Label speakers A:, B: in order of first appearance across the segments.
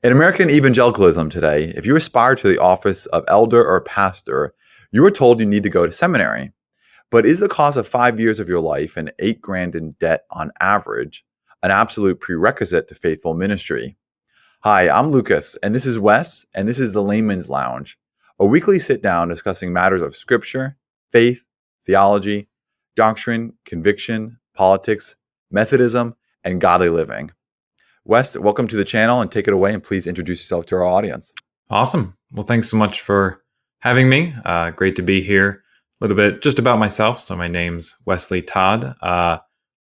A: In American evangelicalism today, if you aspire to the office of elder or pastor, you are told you need to go to seminary. But is the cost of 5 years of your life and 8 grand in debt on average an absolute prerequisite to faithful ministry? Hi, I'm Lucas, and this is Wes, and this is the Laymen's Lounge, a weekly sit down discussing matters of scripture, faith, theology, doctrine, conviction, politics, Methodism, and godly living. Wes, welcome to the channel and take it away, and please introduce yourself to our audience.
B: Awesome. Well, thanks so much for having me. Great to be here. A little bit just about myself. So my name's Wesley Todd.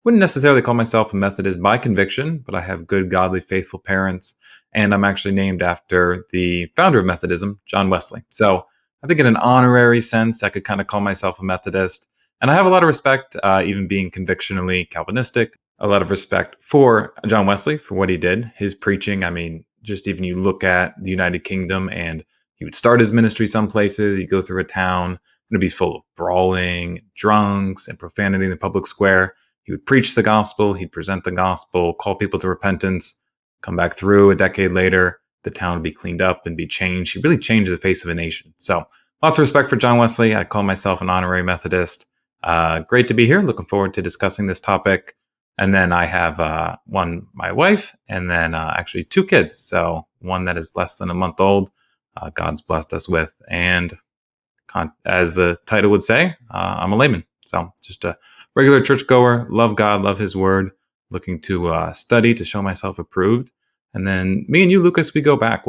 B: Wouldn't necessarily call myself a Methodist by conviction, but I have good, godly, faithful parents. And I'm actually named after the founder of Methodism, John Wesley. So I think in an honorary sense, I could kind of call myself a Methodist. And I have a lot of respect, even being convictionally Calvinistic, a lot of respect for John Wesley, for what he did, his preaching. I mean, just even you look at the United Kingdom and he would start his ministry some places, he'd go through a town, and it'd be full of brawling, drunks, and profanity in the public square. He would preach the gospel, he'd present the gospel, call people to repentance, come back through a decade later, the town would be cleaned up and be changed. He really changed the face of a nation. So lots of respect for John Wesley. I call myself an honorary Methodist. Great to be here. Looking forward to discussing this topic. And then I have my wife, and then actually 2 kids. So one that is less than a month old, God's blessed us with. And as the title would say, I'm a layman. So just a regular churchgoer, love God, love his word, looking to study to show myself approved. And then me and you, Lucas, we go back,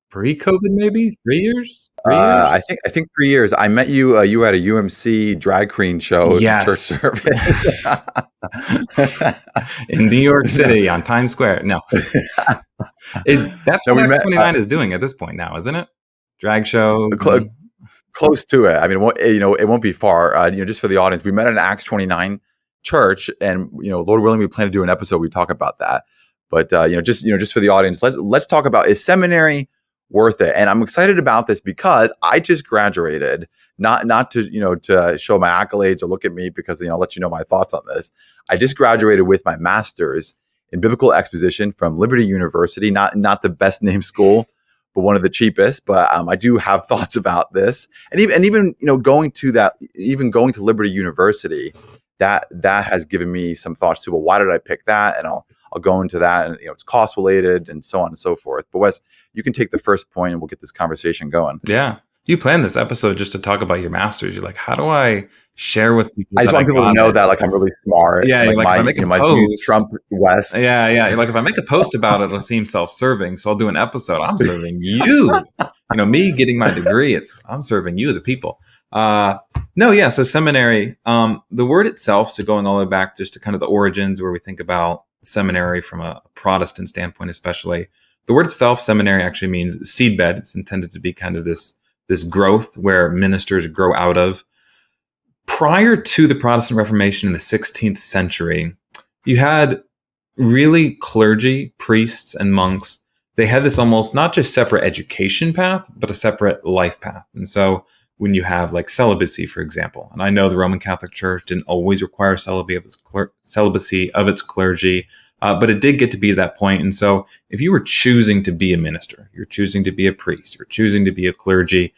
B: pre-COVID, maybe 3 years? 3 years?
A: I think 3 years. I met you. You were at a UMC drag queen show,
B: Yes.
A: church service
B: in New York City on Times Square. No, that's what Acts 29 is doing at this point now, isn't it? Drag shows.
A: Close to it. I mean, it won't be far. Just for the audience, we met at an Acts 29 church, and Lord willing, we plan to do an episode. We talk about that, but just for the audience, let's talk about, is seminary worth it? And I'm excited about this because I just graduated, not to to show my accolades or look at me, because I'll let you know my thoughts on this. I just graduated with my master's in biblical exposition from Liberty University, not the best named school, but one of the cheapest. But I do have thoughts about this, and even going to Liberty University, that has given me some thoughts too. Well, why did I pick that? And I'll go into that, and it's cost related and so on and so forth. But Wes, you can take the first point, and we'll get this conversation going.
B: Yeah, you planned this episode just to talk about your master's. You're like, how do I share with people?
A: I just want people to know that I'm really smart.
B: Yeah,
A: like
B: if I make a post,
A: Trump Wes.
B: Yeah. You're like, if I make a post about it, it'll seem self-serving. So I'll do an episode. I'm serving you. Me getting my degree. I'm serving you, the people. So seminary. The word itself. So going all the way back just to kind of the origins, where we think about seminary from a Protestant standpoint, especially. The word itself, seminary, actually means seedbed. It's intended to be kind of this growth where ministers grow out of. Prior to the Protestant Reformation in the 16th century, you had really clergy, priests, and monks. They had this almost not just separate education path, but a separate life path. And so when you have like celibacy, for example, and I know the Roman Catholic Church didn't always require celibacy of its clergy, but it did get to be that point. And so if you were choosing to be a minister, you're choosing to be a priest, you're choosing to be a clergy,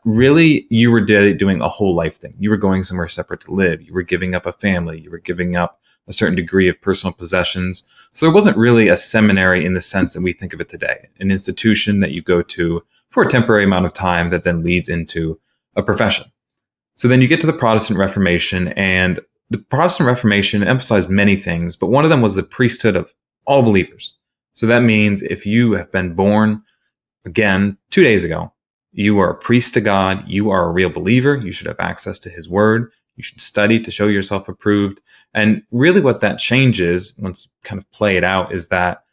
B: really you were doing a whole life thing. You were going somewhere separate to live. You were giving up a family. You were giving up a certain degree of personal possessions. So there wasn't really a seminary in the sense that we think of it today, an institution that you go to for a temporary amount of time that then leads into a profession. So then you get to the Protestant Reformation, and the Protestant Reformation emphasized many things, but one of them was the priesthood of all believers. So that means if you have been born again 2 days ago, you are a priest to God, you are a real believer, you should have access to his word, you should study to show yourself approved. And really what that changes, once you kind of play it out, is that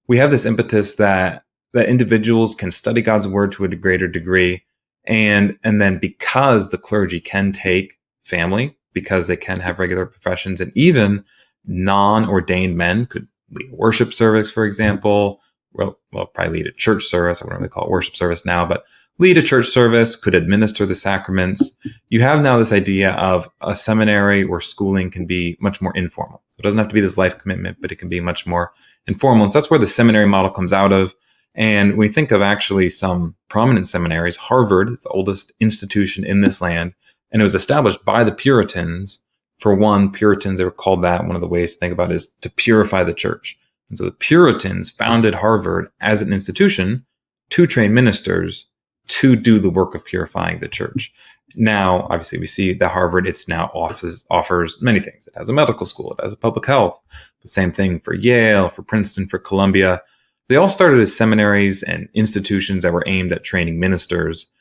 B: we have this impetus that individuals can study God's word to a greater degree. And then because the clergy can take family, because they can have regular professions, and even non-ordained men could lead a worship service, for example. Well, probably lead a church service. I wouldn't really call it worship service now, but lead a church service, could administer the sacraments. You have now this idea of a seminary or schooling can be much more informal. So it doesn't have to be this life commitment, but it can be much more informal. And so that's where the seminary model comes out of. And when we think of actually some prominent seminaries, Harvard is the oldest institution in this land, and it was established by the Puritans. For one, Puritans, they were called that. One of the ways to think about it is to purify the church. And so the Puritans founded Harvard as an institution to train ministers to do the work of purifying the church. Now, obviously, we see that Harvard, it's now offers many things. It has a medical school, it has a public health. The same thing for Yale, for Princeton, for Columbia. They all started as seminaries and institutions that were aimed at training ministers.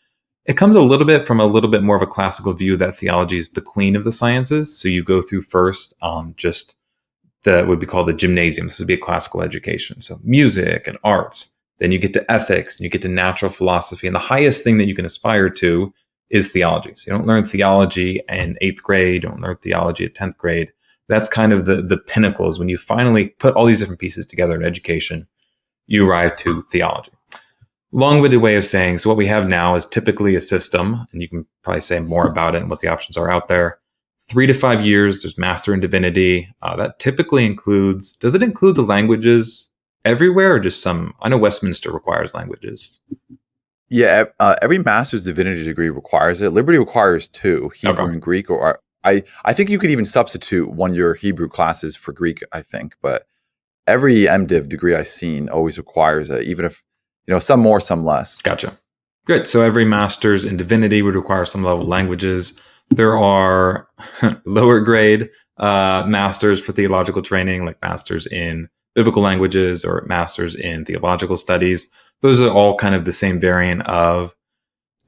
B: It comes a little bit from a little bit more of a classical view that theology is the queen of the sciences. So you go through first just what would be called the gymnasium. This would be a classical education. So music and arts. Then you get to ethics and you get to natural philosophy. And the highest thing that you can aspire to is theology. So you don't learn theology in 8th grade, you don't learn theology at 10th grade. That's kind of the pinnacle, is when you finally put all these different pieces together in education, you arrive to theology. Long-winded way of saying, so what we have now is typically a system, and you can probably say more about it and what the options are out there. 3 to 5 years, there's Master in Divinity. That typically includes, does it include the languages everywhere or just some? I know Westminster requires languages.
A: Yeah, every master's divinity degree requires it. Liberty requires 2, Hebrew and Greek. Or I think you could even substitute 1-year Hebrew classes for Greek, I think. But every MDiv degree I've seen always requires it, even if, some more, some less.
B: Gotcha. Good. So every master's in divinity would require some level of languages. There are lower grade masters for theological training, like masters in biblical languages or masters in theological studies. Those are all kind of the same variant of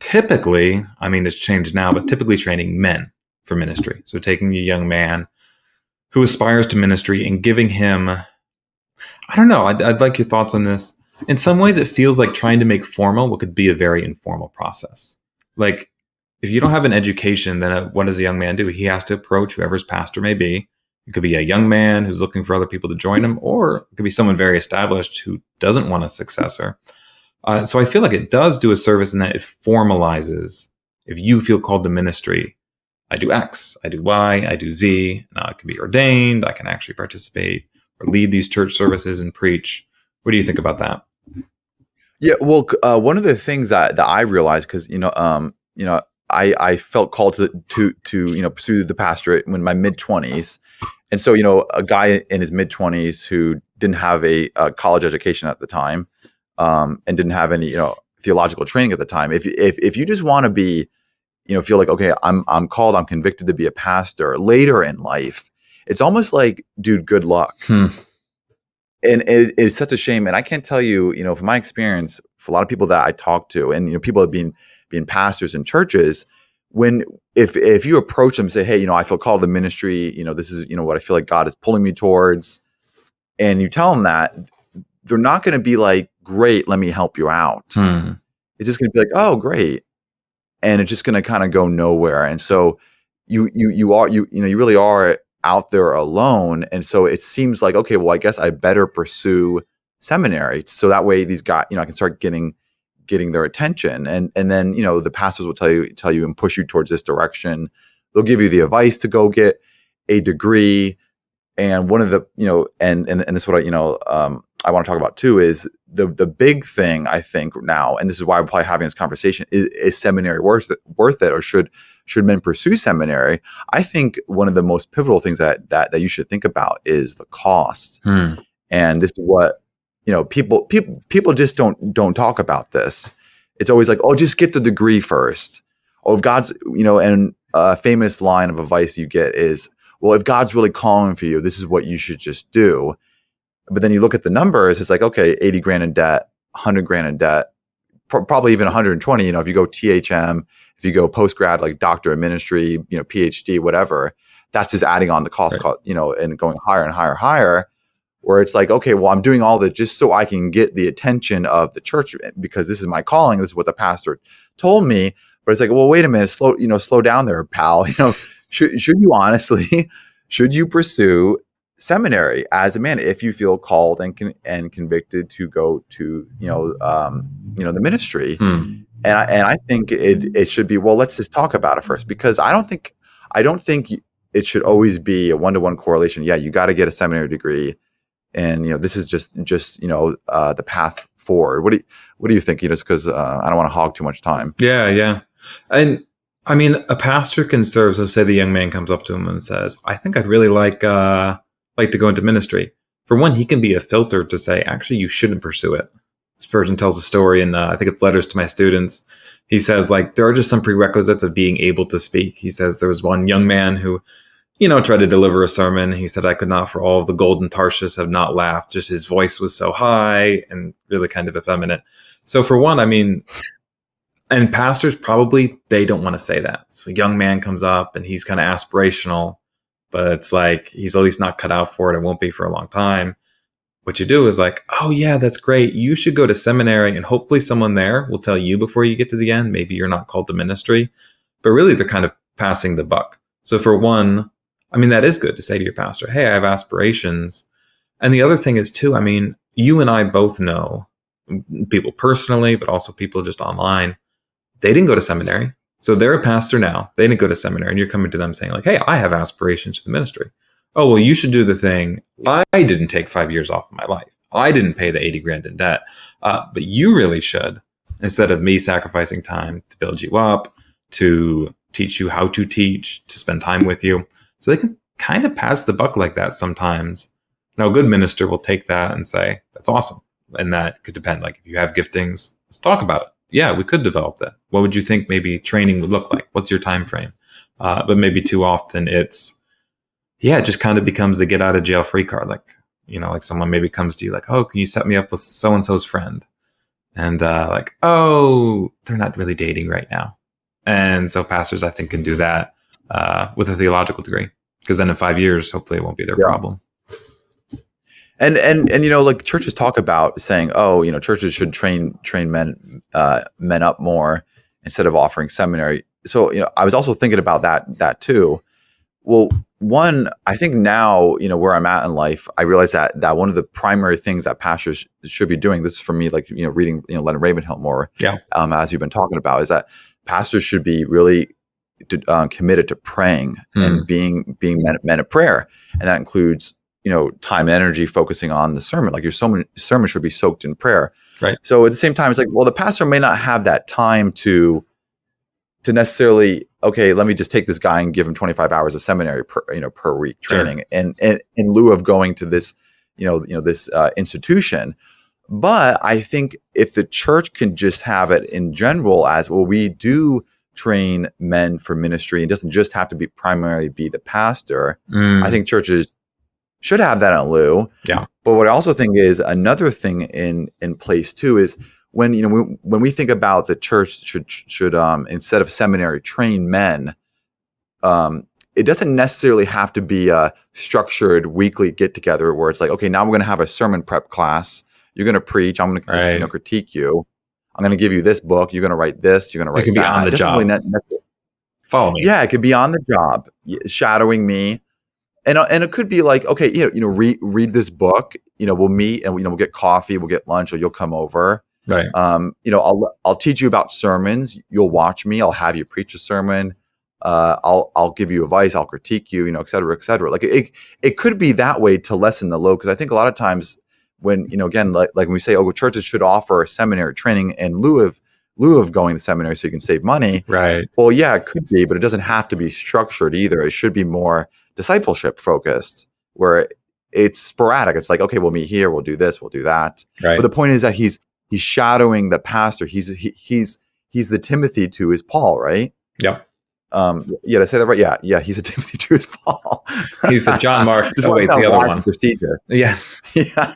B: typically, I mean, it's changed now, but typically training men for ministry. So taking a young man who aspires to ministry and giving him, I don't know, I'd like your thoughts on this. In some ways, it feels like trying to make formal what could be a very informal process. Like, if you don't have an education, then what does a young man do? He has to approach whoever his pastor may be. It could be a young man who's looking for other people to join him, or it could be someone very established who doesn't want a successor. So I feel like it does do a service in that it formalizes. If you feel called to ministry, I do X, I do Y, I do Z. Now I can be ordained. I can actually participate or lead these church services and preach. What do you think about that?
A: Yeah, well, one of the things that I realized, because I felt called to pursue the pastorate in my mid-20s, and so a guy in his mid-20s who didn't have a college education at the time, and didn't have any theological training at the time. If you just want to be, feel like, okay, I'm called, I'm convicted to be a pastor later in life, it's almost like, dude, good luck. And it's such a shame. And I can't tell you, from my experience, for a lot of people that I talk to, and people have been pastors in churches, if you approach them and say, hey, I feel called to ministry, this is what I feel like God is pulling me towards, and you tell them that, they're not going to be like, great, let me help you out. It's just going to be like, oh, great, and it's just going to kind of go nowhere. And so you really are out there alone. And so it seems like, okay, well, I guess I better pursue seminary, so that way these guys, I can start getting their attention. And then, the pastors will tell you and push you towards this direction. They'll give you the advice to go get a degree. And one of the, and this is what I want to talk about too, is the big thing, I think, now, and this is why we're probably having this conversation, is seminary worth it, or should men pursue seminary? I think one of the most pivotal things that you should think about is the cost. And this is what, people just don't talk about this. It's always like, oh, just get the degree first. Or if God's, and a famous line of advice you get is, well, if God's really calling for you, this is what you should just do. But then you look at the numbers, it's like, okay, 80 grand in debt, 100 grand in debt, probably even 120, if you go THM, if you go post-grad, like doctor of ministry, PhD, whatever, that's just adding on the cost,
B: Right.
A: And going higher and higher, higher, where it's like, okay, well, I'm doing all that just so I can get the attention of the church, because this is my calling. This is what the pastor told me. But it's like, well, wait a minute, slow down there, pal. Should you honestly, should you pursue seminary as a man if you feel called and convicted to go to the ministry? I think it should be, well, let's just talk about it first, because I don't think it should always be a 1-to-1 correlation. Yeah, you got to get a seminary degree, and this is just the path forward. What do you think? Just because I don't want to hog too much time.
B: Yeah. And I mean, a pastor can serve. So say the young man comes up to him and says, I think I'd really like to go into ministry. For one, he can be a filter to say, actually, you shouldn't pursue it. This person tells a story, and I think it's Letters to My Students. He says, there are just some prerequisites of being able to speak. He says there was one young man who, tried to deliver a sermon. He said, I could not for all of the gold in Tarshish have not laughed. Just his voice was so high and really kind of effeminate. So for one, I mean, and pastors probably, they don't want to say that. So a young man comes up and he's kind of aspirational, but it's he's at least not cut out for it. It won't be for a long time. What you do is oh yeah, that's great. You should go to seminary, and hopefully someone there will tell you before you get to the end, maybe you're not called to ministry, but really they're kind of passing the buck. So for one, I mean, that is good to say to your pastor, hey, I have aspirations. And the other thing is too, I mean, you and I both know people personally, but also people just online. They didn't go to seminary. So they're a pastor now. They didn't go to seminary, and you're coming to them saying hey, I have aspirations for the ministry. Oh, well, you should do the thing. I didn't take 5 years off of my life. I didn't pay the 80 grand in debt. But you really should, instead of me sacrificing time to build you up, to teach you how to teach, to spend time with you. So they can kind of pass the buck like that sometimes. Now, a good minister will take that and say, that's awesome. And that could depend. If you have giftings, let's talk about it. Yeah, we could develop that. What would you think maybe training would look like? What's your time frame? But maybe too often it just kind of becomes the get out of jail free card. Someone maybe comes to you oh, can you set me up with so-and-so's friend? And oh, they're not really dating right now. And so pastors, I think, can do that with a theological degree, because then in 5 years, hopefully it won't be their problem.
A: And churches talk about saying, churches should train men up more instead of offering seminary. So, I was also thinking about that too. Well, one, I think now, where I'm at in life, I realize that one of the primary things that pastors should be doing, this is for me, reading, Leonard Ravenhill more, as you've been talking about, is that pastors should be really committed to praying and being men of prayer. And that includes, time and energy focusing on the sermon. Your sermon should be soaked in prayer.
B: Right.
A: So at the same time, it's well, the pastor may not have that time to necessarily, okay, let me just take this guy and give him 25 hours of seminary per week training, and in lieu of going to this, this institution. But I think if the church can just have it in general as, well, we do train men for ministry, it doesn't just have to be primarily be the pastor. I think churches should have that in lieu.
B: Yeah.
A: But what I also think is another thing in place too is, when we think about the church should instead of seminary train men, it doesn't necessarily have to be a structured weekly get together where it's okay, now we're going to have a sermon prep class. You're going to preach. I'm going to critique you. I'm going to give you this book. You're going to write this. You're going to write that. It
B: can be on the job.
A: Really
B: Follow me.
A: Yeah, it could be on the job, shadowing me. And it could be okay, read this book. We'll meet and we'll get coffee, we'll get lunch, or you'll come over.
B: Right.
A: I'll teach you about sermons. You'll watch me. I'll have you preach a sermon. I'll give you advice. I'll critique you. Et cetera, et cetera. It could be that way to lessen the load, because I think a lot of times when again when we say, oh, churches should offer seminary training in lieu of going to seminary so you can save money.
B: Right.
A: Well, yeah, it could be, but it doesn't have to be structured either. It should be more discipleship focused, where it's sporadic. It's okay, we'll meet here. We'll do this. We'll do that.
B: Right.
A: But the point is that he's shadowing the pastor. He's the Timothy to his Paul, right?
B: Yeah.
A: Did I say that right? Yeah. He's a Timothy to his Paul.
B: He's the John Mark.
A: Oh wait, the other one. Procedure.
B: Yeah.
A: Yeah.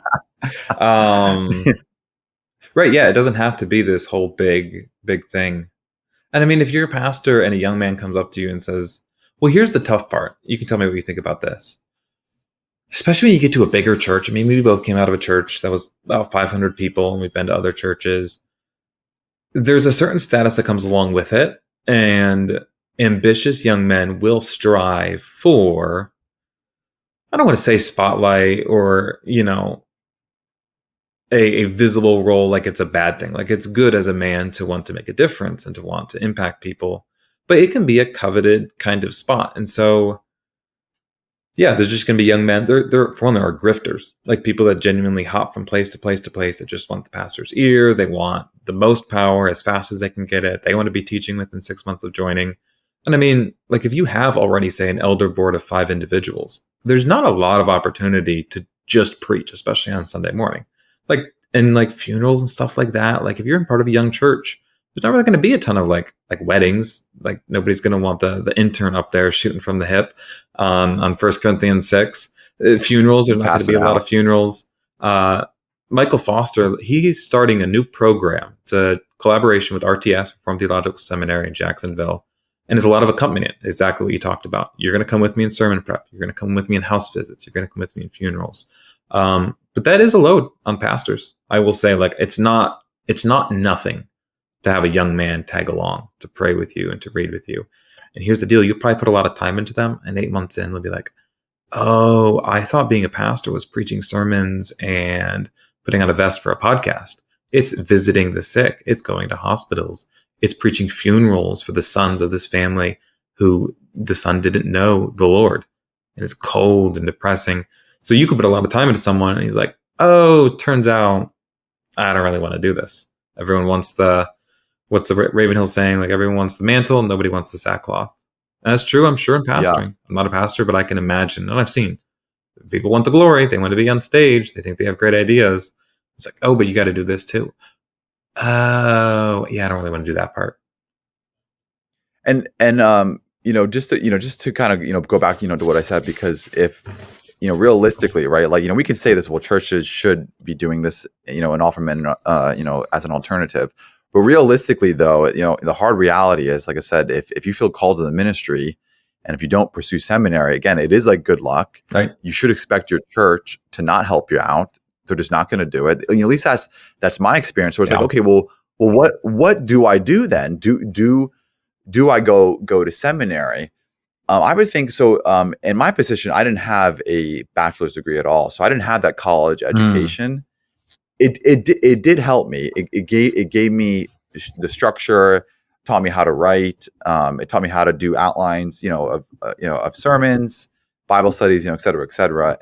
B: Right. Yeah. It doesn't have to be this whole big thing. And I mean, if you're a pastor and a young man comes up to you and says, well, here's the tough part. You can tell me what you think about this. Especially when you get to a bigger church. I mean, we both came out of a church that was about 500 people, and we've been to other churches. There's a certain status that comes along with it, and ambitious young men will strive for, I don't want to say spotlight or, a visible role like it's a bad thing. Like it's good as a man to want to make a difference and to want to impact people, but it can be a coveted kind of spot. And so, yeah, there's just going to be young men. They're for one, there are grifters, like people that genuinely hop from place to place to place that just want the pastor's ear. They want the most power as fast as they can get it. They want to be teaching within 6 months of joining. And I mean, like if you have already, say, an elder board of 5 individuals, there's not a lot of opportunity to just preach, especially on Sunday morning. Like in like funerals and stuff like that. Like if you're in part of a young church, there's not really going to be a ton of like weddings. Like nobody's going to want the intern up there shooting from the hip on 1 Corinthians 6. Funerals, there's not going to be a lot of funerals. Michael Foster, he's starting a new program. It's a collaboration with RTS, Reformed Theological Seminary in Jacksonville. And there's a lot of accompaniment, exactly what you talked about. You're going to come with me in sermon prep. You're going to come with me in house visits. You're going to come with me in funerals. But that is a load on pastors. I will say, like, it's not nothing to have a young man tag along, to pray with you and to read with you. And here's the deal. You probably put a lot of time into them, and 8 months in, they'll be like, oh, I thought being a pastor was preaching sermons and putting on a vest for a podcast. It's visiting the sick. It's going to hospitals. It's preaching funerals for the sons of this family who the son didn't know the Lord. And it's cold and depressing. So you could put a lot of time into someone, and he's like, oh, turns out I don't really want to do this. Everyone wants what's the Ravenhill saying? Like, everyone wants the mantle, nobody wants the sackcloth. And that's true, I'm sure, in pastoring. Yeah. I'm not a pastor, but I can imagine, and I've seen, people want the glory. They want to be on stage. They think they have great ideas. It's like, oh, but you got to do this too. Oh, yeah, I don't really want to do that part.
A: And just to kind of, go back, to what I said, because if, realistically, right, like, we could say this, well, churches should be doing this, and offer men, as an alternative. But realistically, though, the hard reality is, like I said, if you feel called to the ministry, and if you don't pursue seminary, again, it is like good luck.
B: Right. You
A: should expect your church to not help you out. They're just not going to do it. At least that's my experience. So it's like, okay, well, what do I do then? Do I go to seminary? I would think so. In my position, I didn't have a bachelor's degree at all, so I didn't have that college education. It did help me. It gave me the structure, taught me how to write. It taught me how to do outlines, of sermons, Bible studies, et cetera, et cetera.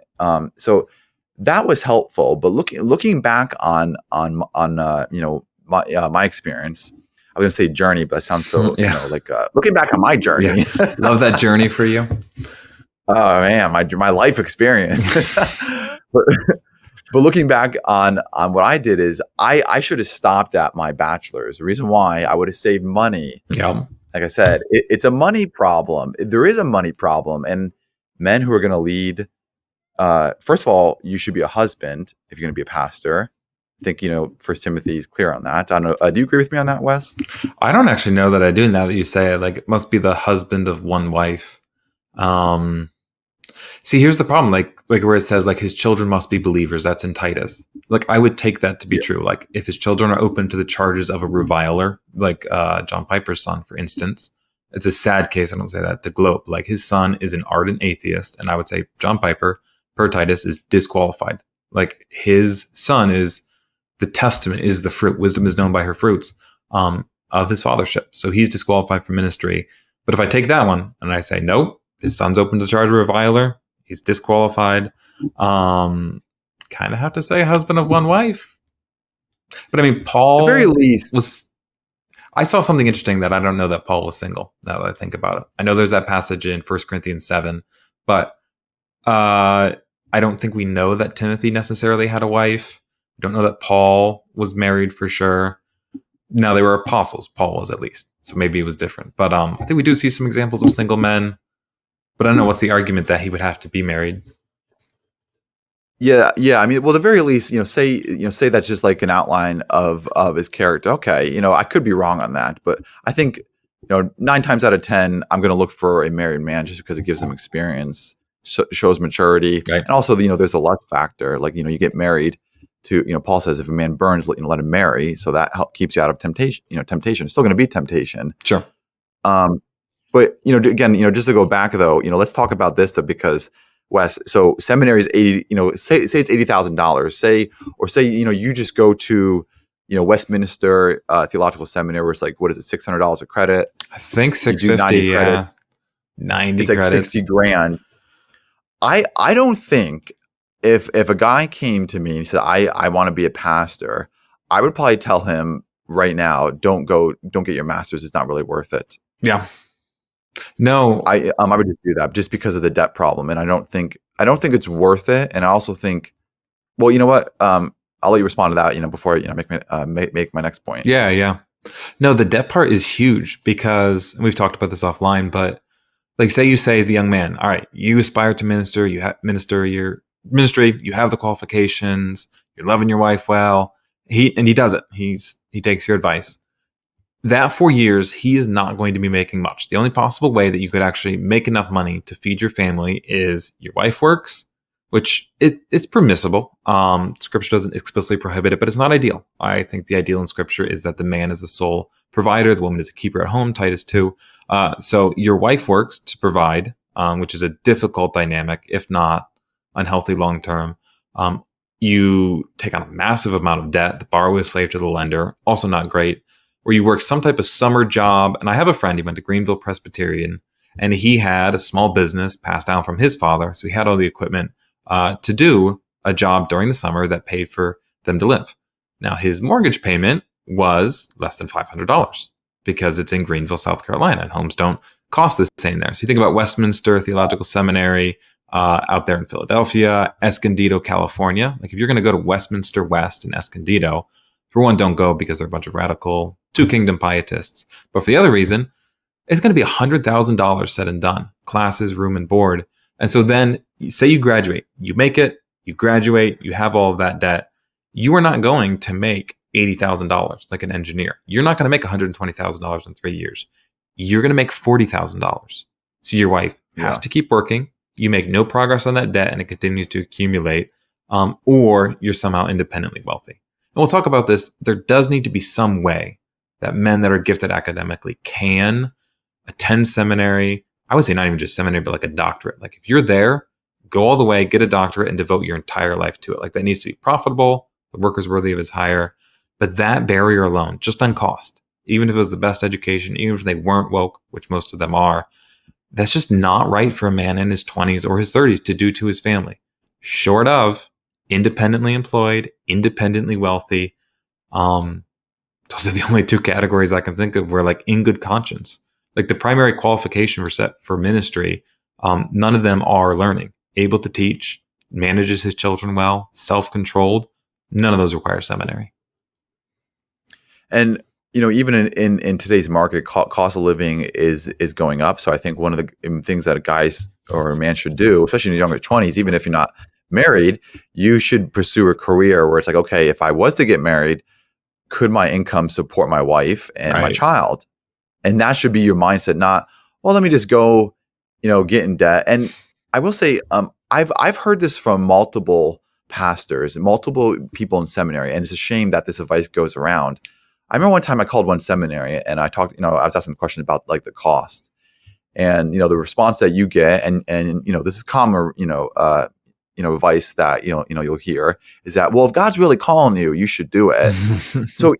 A: So that was helpful. But looking back on my experience, I was gonna say journey, but that sounds so looking back on my journey.
B: Yeah. Love that journey for you.
A: Oh man, my life experience. But looking back on what I did is I should have stopped at my bachelor's. The reason why, I would have saved money.
B: Yeah.
A: Like I said, it's a money problem. There is a money problem. And men who are going to lead, first of all, you should be a husband if you're going to be a pastor. I think, 1 Timothy is clear on that. I don't know. Do you agree with me on that, Wes?
B: I don't actually know that I do, now that you say it. Like, it must be the husband of one wife. See, here's the problem. Like where it says, like, his children must be believers. That's in Titus. Like, I would take that to be true. Like, if his children are open to the charges of a reviler, like John Piper's son, for instance, it's a sad case. I don't say that to gloat. Like, his son is an ardent atheist, and I would say John Piper, per Titus, is disqualified. Like, his son is the testament, is the fruit. Wisdom is known by her fruits, of his fathership. So he's disqualified from ministry. But if I take that one and I say, nope, his son's open to charge of reviler, he's disqualified. Kind of have to say husband of one wife. But I mean, Paul,
A: at the very least,
B: was. I saw something interesting that I don't know that Paul was single. Now that I think about it, I know there's that passage in 1 Corinthians 7, but I don't think we know that Timothy necessarily had a wife. We don't know that Paul was married for sure. Now, they were apostles. Paul was, at least, so maybe it was different. But I think we do see some examples of single men. But I don't know what's the argument that he would have to be married.
A: Yeah. I mean, well, at the very least, say that's just like an outline of his character. Okay, I could be wrong on that, but I think 9 times out of 10, I'm going to look for a married man just because it gives them experience, shows maturity,
B: right.
A: And also, there's a lust factor. Like, you get married to, Paul says, if a man burns, let him marry, so that keeps you out of temptation. Temptation is still going to be temptation.
B: Sure.
A: But again, just to go back though, let's talk about this though, because Wes, so seminary is 80, say it's $80,000. Say, you just go to, Westminster Theological Seminary, where it's like, what is it, $600 a credit?
B: I think
A: You do
B: 650.
A: 90 credits.
B: Yeah, 90
A: It's like
B: credits.
A: 60 grand. I don't think if a guy came to me and said, I want to be a pastor, I would probably tell him right now, don't get your master's. It's not really worth it.
B: Yeah. No.
A: I would just do that just because of the debt problem. And I don't think it's worth it. And I also think, well, you know what? I'll let you respond to that, before, make my next point.
B: Yeah. Yeah. No, the debt part is huge because we've talked about this offline, but like say the young man, all right, you aspire to minister, you minister your ministry, you have the qualifications, you're loving your wife well. He does it. He takes your advice. That 4 years, he is not going to be making much. The only possible way that you could actually make enough money to feed your family is your wife works, which it's permissible. Scripture doesn't explicitly prohibit it, but it's not ideal. I think the ideal in Scripture is that the man is the sole provider, the woman is a keeper at home, Titus 2. So your wife works to provide, which is a difficult dynamic, if not unhealthy long term. You take on a massive amount of debt. The borrower is slave to the lender, also not great. Or you work some type of summer job. And I have a friend, he went to Greenville Presbyterian, and he had a small business passed down from his father. So he had all the equipment to do a job during the summer that paid for them to live. Now, his mortgage payment was less than $500 because it's in Greenville, South Carolina, and homes don't cost the same there. So you think about Westminster Theological Seminary out there in Philadelphia, Escondido, California. Like if you're going to go to Westminster West in Escondido, for one, don't go because they're a bunch of radical two-kingdom pietists. But for the other reason, it's going to be $100,000 said and done, classes, room and board. And so then say you graduate, you make it, you graduate, you have all of that debt. You are not going to make $80,000 like an engineer. You're not going to make $120,000 in 3 years. You're going to make $40,000. So your wife has to keep working. You make no progress on that debt and it continues to accumulate, or you're somehow independently wealthy. And we'll talk about this. There does need to be some way that men that are gifted academically can attend seminary. I would say not even just seminary, but like a doctorate. Like if you're there, go all the way, get a doctorate and devote your entire life to it. Like that needs to be profitable. The worker's worthy of his hire. But that barrier alone, just on cost, even if it was the best education, even if they weren't woke, which most of them are, that's just not right for a man in his 20s or his 30s to do to his family. Short of independently employed, independently wealthy. Those are the only two categories I can think of where like in good conscience, like the primary qualification for ministry, none of them are learning, able to teach, manages his children well, self-controlled. None of those require seminary.
A: And even in today's market, cost of living is going up. So I think one of the things that a guys or a man should do, especially in his younger 20s, even if you're not married, you should pursue a career where it's like, okay, if I was to get married, could my income support my wife and my child? And that should be your mindset, not, well, let me just go, get in debt. And I will say, I've heard this from multiple pastors and multiple people in seminary, and it's a shame that this advice goes around. I remember one time I called one seminary and I talked, I was asking the question about like the cost, and the response that you get, and this is common, advice that you'll hear is that, well, if God's really calling you, you should do it. So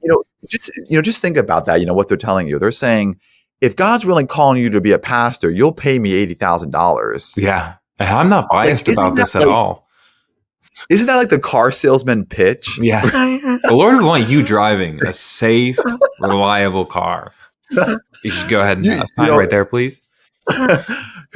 A: just think about that. What they're telling you. They're saying, if God's really calling you to be a pastor, you'll pay me $80,000.
B: Yeah, I'm not biased about this at all.
A: Isn't that like the car salesman pitch?
B: Yeah, the Lord would want you driving a safe, reliable car. You should go ahead and sign right there, please.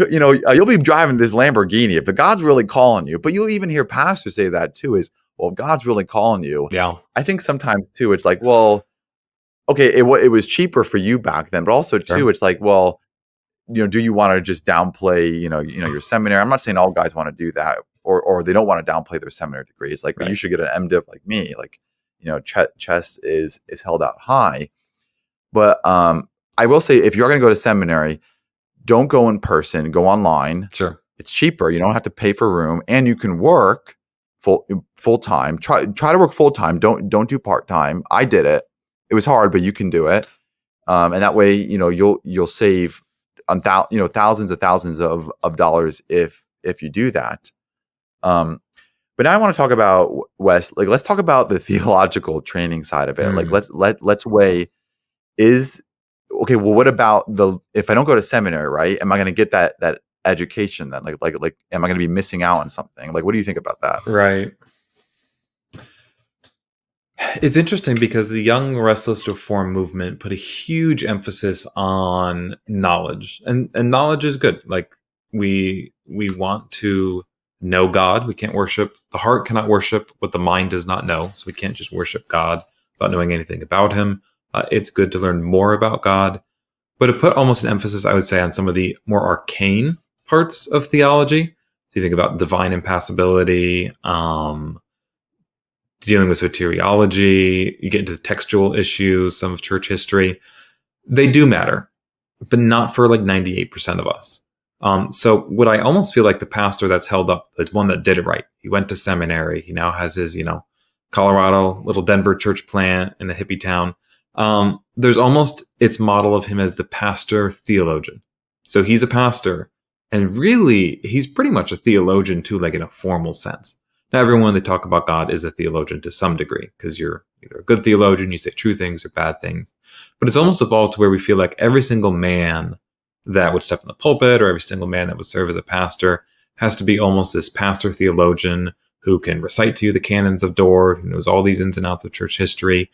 A: You'll be driving this Lamborghini if the God's really calling you. But you'll even hear pastors say that too, is, well, if God's really calling you.
B: Yeah.
A: I think sometimes too, it's like, well, okay, it was cheaper for you back then, but also too, it's like, well, do you want to just downplay, your seminary? I'm not saying all guys want to do that, or they don't want to downplay their seminary degrees. Like, you should get an MDiv like me. Like, chess is held out high. But I will say, if you're going to go to seminary, don't go in person, go online.
B: Sure.
A: It's cheaper. You don't have to pay for room, and you can work full time. Try to work full time. Don't do part time. I did it. It was hard, but you can do it. And that way, you'll save on thousands of thousands of dollars if if you do that. But now I want to talk about, Wes, like, let's talk about the theological training side of it. Like, let's weigh, okay, well, what about if I don't go to seminary, right? Am I going to get that education then? Like, am I going to be missing out on something? Like, what do you think about that?
B: Right. It's interesting because the Young Restless Reform movement put a huge emphasis on knowledge, and knowledge is good. Like, we want to know God. We can't worship. The heart cannot worship what the mind does not know. So we can't just worship God without knowing anything about him. It's good to learn more about God, but it put almost an emphasis, I would say, on some of the more arcane parts of theology. So you think about divine impassibility, dealing with soteriology, you get into the textual issues, some of church history. They do matter, but not for like 98% of us. So what I almost feel like the pastor that's held up, the one that did it right, he went to seminary, he now has his, Colorado, little Denver church plant in the hippie town. There's almost its model of him as the pastor theologian. So he's a pastor, and really he's pretty much a theologian too, like in a formal sense. Now, everyone they talk about God is a theologian to some degree, because you're either a good theologian, you say true things or bad things. But it's almost evolved to where we feel like every single man that would step in the pulpit, or every single man that would serve as a pastor, has to be almost this pastor theologian who can recite to you the canons of Dort, who knows all these ins and outs of church history.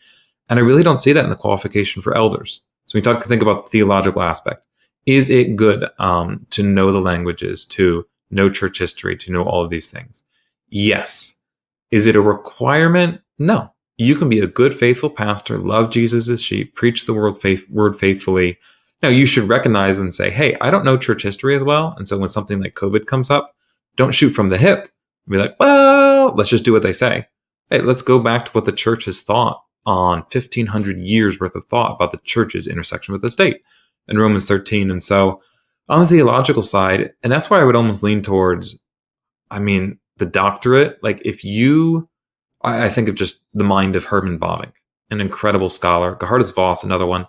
B: And I really don't see that in the qualification for elders. So we think about the theological aspect. Is it good to know the languages, to know church history, to know all of these things? Yes. Is it a requirement? No. You can be a good, faithful pastor, love Jesus' sheep, preach the word faithfully. Now, you should recognize and say, hey, I don't know church history as well. And so when something like COVID comes up, don't shoot from the hip. Be like, well, let's just do what they say. Hey, let's go back to what the church has thought on 1,500 years worth of thought about the church's intersection with the state in Romans 13. And so on the theological side, and that's why I would almost lean towards, the doctorate. Like, I think of just the mind of Herman Bavinck, an incredible scholar. Gerhardus Voss, another one.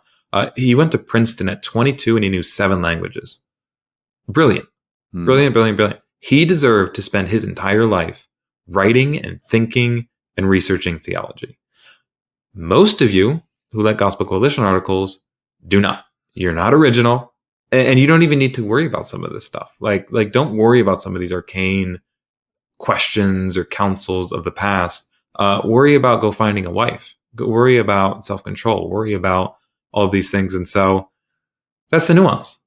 B: He went to Princeton at 22 and he knew 7 languages. Brilliant. Brilliant. He deserved to spend his entire life writing and thinking and researching theology. Most of you who like Gospel Coalition articles do not. You're not original, and you don't even need to worry about some of this stuff. Like don't worry about some of these arcane questions or counsels of the past. Worry about go finding a wife. Worry about self-control. Worry about all of these things. And so that's the nuance.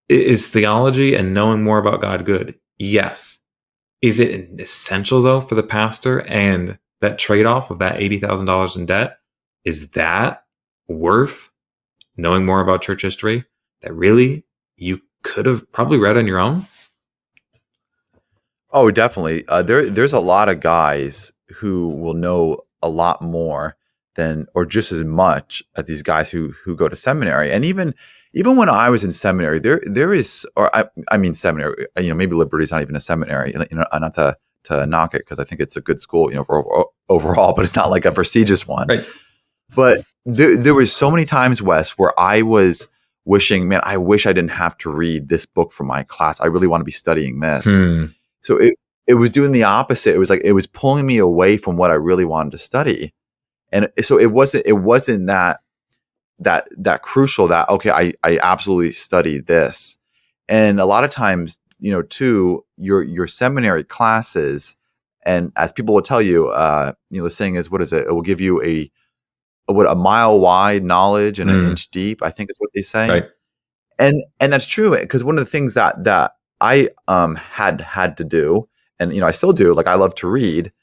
B: Is theology and knowing more about God good? Yes. Is it essential, though, for the pastor? And that trade-off of that $80,000 in debt, is that worth knowing more about church history that really you could have probably read on your own?
A: Oh, definitely. There's a lot of guys who will know a lot more than, or just as much as these guys who go to seminary. And even when I was in seminary, there is, or I mean seminary. Maybe Liberty's not even a seminary. Not to knock it, because I think it's a good school, for overall, but it's not like a prestigious one.
B: Right.
A: But there was so many times, Wes, where I was wishing, man, I wish I didn't have to read this book for my class. I really want to be studying this. So it was doing the opposite. It was like it was pulling me away from what I really wanted to study. And so it wasn't that crucial that, okay, I absolutely studied this. And a lot of times, too, your seminary classes, and as people will tell you, the saying is, what is it? It will give you a mile wide knowledge and an inch deep, I think is what they say.
B: Right.
A: And that's true, because one of the things that I had to do, and I still do, like, I love to read,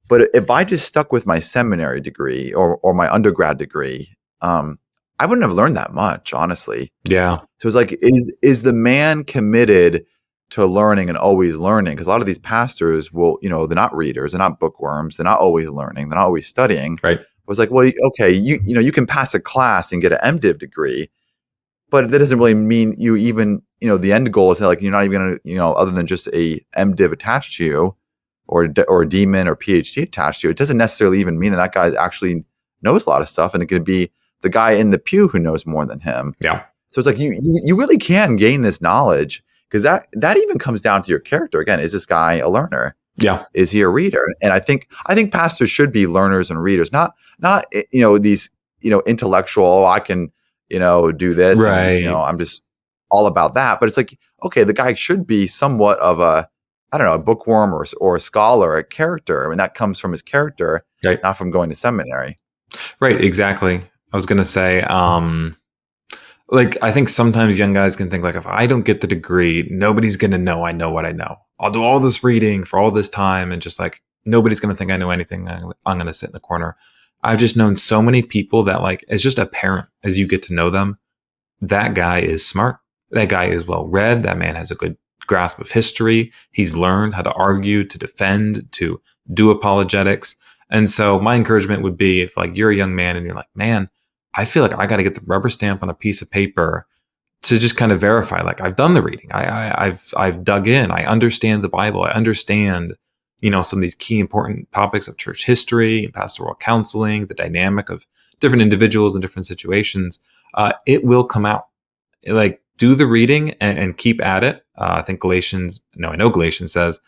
A: but if I just stuck with my seminary degree or my undergrad degree, I wouldn't have learned that much, honestly.
B: Yeah.
A: So it's like, is the man committed to learning and always learning? Because a lot of these pastors will, they're not readers, they're not bookworms, they're not always learning, they're not always studying.
B: Right.
A: It was like, well, okay, you can pass a class and get an MDiv degree, but that doesn't really mean you even, the end goal is like, you're not even going to, other than just a MDiv attached to you, or a DMin or PhD attached to you, it doesn't necessarily even mean that guy actually knows a lot of stuff, and it could be the guy in the pew who knows more than him.
B: Yeah.
A: So it's like you really can gain this knowledge. because that even comes down to your character. Again, is this guy a learner?
B: Yeah.
A: Is he a reader? And I think pastors should be learners and readers, not these intellectual. Oh, I can do this, and
B: Right.
A: I'm just all about that. But it's like, okay, the guy should be somewhat of a, I don't know, a bookworm or a scholar, a character, and that comes from his character,
B: Right.
A: not from going to seminary.
B: Right. Exactly. I was going to say, like, I think sometimes young guys can think like, if I don't get the degree, nobody's going to know I know what I know. I'll do all this reading for all this time, and just like, nobody's going to think I know anything. I'm going to sit in the corner. I've just known so many people that, like, it's just apparent as you get to know them, that guy is smart. That guy is well read. That man has a good grasp of history. He's learned how to argue, to defend, to do apologetics. And so my encouragement would be, if like you're a young man and you're like, man, I feel like I got to get the rubber stamp on a piece of paper to just kind of verify, like, I've done the reading. I've dug in. I understand the Bible. I understand, some of these key important topics of church history and pastoral counseling, the dynamic of different individuals in different situations. It will come out. Like, do the reading and keep at it. I think Galatians says,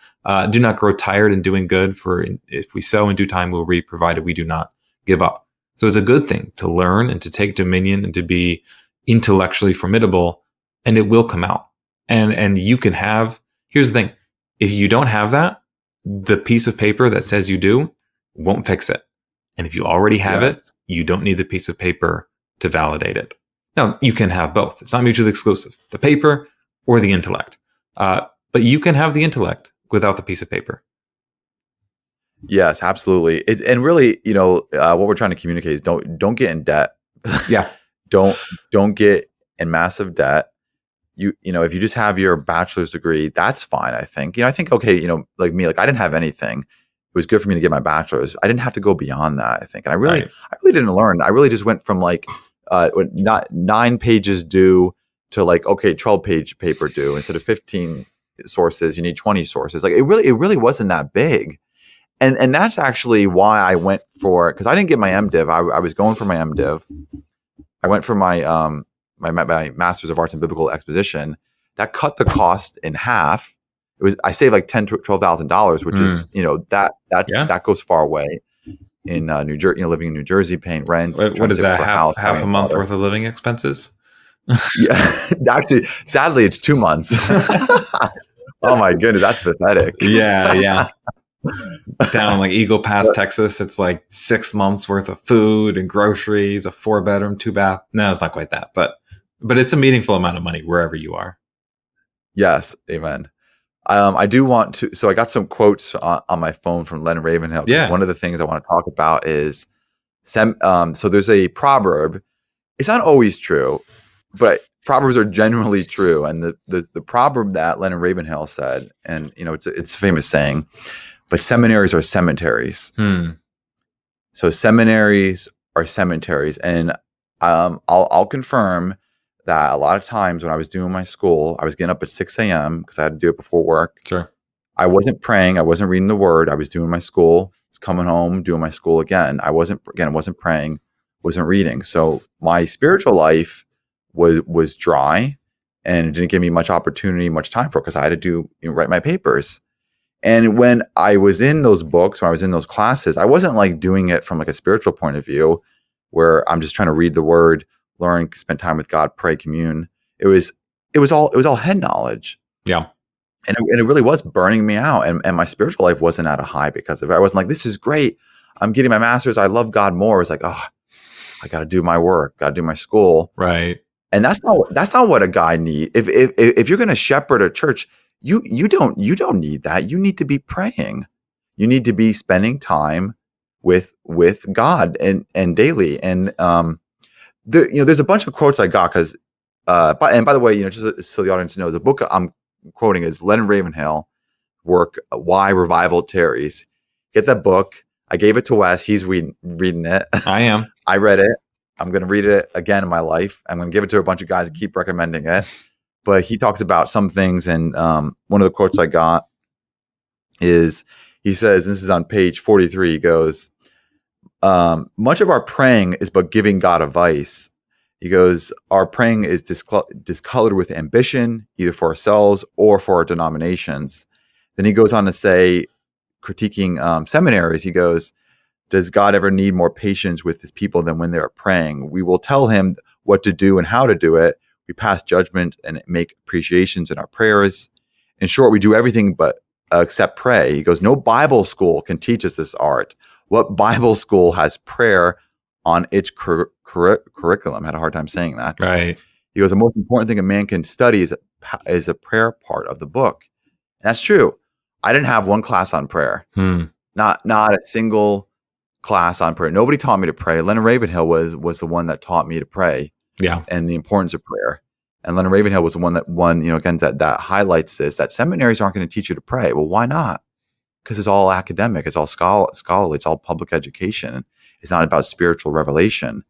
B: do not grow tired in doing good, for if we sow in due time, we'll reap, provided we do not give up. So it's a good thing to learn and to take dominion and to be intellectually formidable, and it will come out. And you can have, here's the thing. If you don't have that, the piece of paper that says you do won't fix it. And if you already have it, you don't need the piece of paper to validate it. Now, you can have both. It's not mutually exclusive, the paper or the intellect. But you can have the intellect without the piece of paper.
A: Yes, absolutely. And really, what we're trying to communicate is don't get in debt.
B: Yeah.
A: Don't get in massive debt. If you just have your bachelor's degree, that's fine. I think. I think, okay, like me, like I didn't have anything. It was good for me to get my bachelor's. I didn't have to go beyond that, I think. And I really didn't learn. I really just went from like not 9 pages due to like, okay, 12-page paper due. Instead of 15 sources, you need 20 sources. Like it really wasn't that big. And that's actually why I went for it, because I didn't get my MDiv. I was going for my MDiv. I went for my my Master's of Arts in Biblical Exposition. That cut the cost in half. I saved like $10,000 to $12,000, which is that goes far away in New Jersey. Living in New Jersey, paying rent.
B: What is that? Half a month worth of living expenses?
A: Yeah, actually, sadly, it's 2 months. Oh my goodness, that's pathetic.
B: Yeah. Down like Eagle Pass, Texas, it's like 6 months worth of food and groceries, a 4-bedroom, 2-bath. No, it's not quite that, but it's a meaningful amount of money wherever you are.
A: Yes, amen. I do want to. So I got some quotes on my phone from Len Ravenhill.
B: Yeah.
A: One of the things I want to talk about is so there's a proverb. It's not always true, but proverbs are generally true. And the proverb that Len Ravenhill said, and it's a famous saying, but seminaries are cemeteries. So seminaries are cemeteries, and I'll confirm that a lot of times when I was doing my school, I was getting up at 6 a.m. because I had to do it before work.
B: Sure.
A: I wasn't praying. I wasn't reading the word. I was doing my school. I was coming home, doing my school again. I wasn't praying, wasn't reading. So my spiritual life was dry, and it didn't give me much opportunity, much time for it, because I had to write my papers. And when I was in those books, when I was in those classes, I wasn't like doing it from like a spiritual point of view, where I'm just trying to read the word, learn, spend time with God, pray, commune. It was all head knowledge.
B: Yeah.
A: And it really was burning me out. And my spiritual life wasn't at a high because of it. I wasn't like, this is great. I'm getting my master's. I love God more. It was like, oh, I got to do my work, got to do my school.
B: Right.
A: And that's not what a guy needs. If you're going to shepherd a church, you don't need that. You need to be praying. You need to be spending time with God and daily. And there's a bunch of quotes I got because by the way, just so the audience knows, the book I'm quoting is Len Ravenhill work, Why Revival Tarries. Get that book. I gave it to Wes. He's reading it.
B: I am.
A: I read it. I'm going to read it again in my life. I'm going to give it to a bunch of guys and keep recommending it. But he talks about some things, and one of the quotes I got is, he says, and this is on page 43, he goes, much of our praying is but giving God advice. He goes, our praying is discolored with ambition, either for ourselves or for our denominations. Then he goes on to say, critiquing seminaries, he goes, does God ever need more patience with his people than when they are praying? We will tell him what to do and how to do it. We pass judgment and make appreciations in our prayers. In short, we do everything but except pray. He goes, no Bible school can teach us this art. What Bible school has prayer on its curriculum? I had a hard time saying that.
B: Right.
A: He goes, the most important thing a man can study is a prayer part of the book. And that's true. I didn't have one class on prayer. Not a single class on prayer. Nobody taught me to pray. Leonard Ravenhill was the one that taught me to pray.
B: Yeah.
A: And the importance of prayer. And Leonard Ravenhill was the one that again, that highlights this, that seminaries aren't going to teach you to pray. Well, why not? Because it's all academic. It's all scholarly. It's all public education. It's not about spiritual revelation.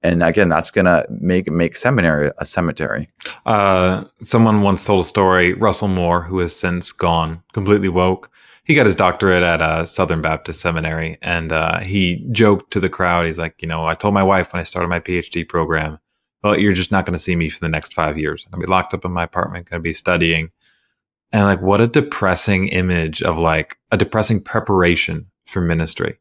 A: And again, that's going to make seminary a cemetery.
B: Someone once told a story, Russell Moore, who has since gone, completely woke. He got his doctorate at Southern Baptist Seminary, and he joked to the crowd. He's like, I told my wife when I started my PhD program, well, you're just not going to see me for the next 5 years. I'm going to be locked up in my apartment, going to be studying. And like, what a depressing image of like a depressing preparation for ministry.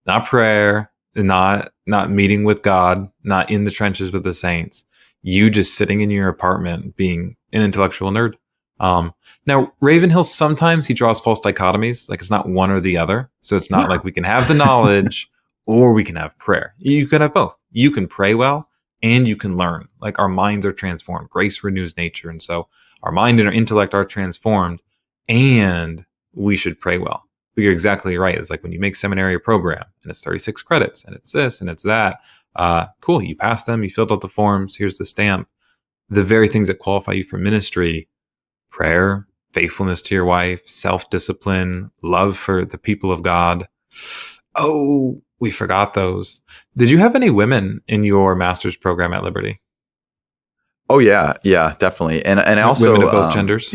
B: Not prayer, not meeting with God, not in the trenches with the saints. You just sitting in your apartment being an intellectual nerd. Now, Ravenhill, sometimes he draws false dichotomies, like it's not one or the other. So it's not like we can have the knowledge or we can have prayer. You can have both. You can pray well and you can learn. Like our minds are transformed. Grace renews nature. And so our mind and our intellect are transformed and we should pray well. But you're exactly right. It's like when you make seminary a program and it's 36 credits and it's this and it's that. Cool. You pass them. You filled out the forms. Here's the stamp. The very things that qualify you for ministry, prayer, faithfulness to your wife, self-discipline, love for the people of God. Oh, we forgot those. Did you have any women in your master's program at Liberty?
A: Oh yeah, definitely. And I also
B: women of both genders.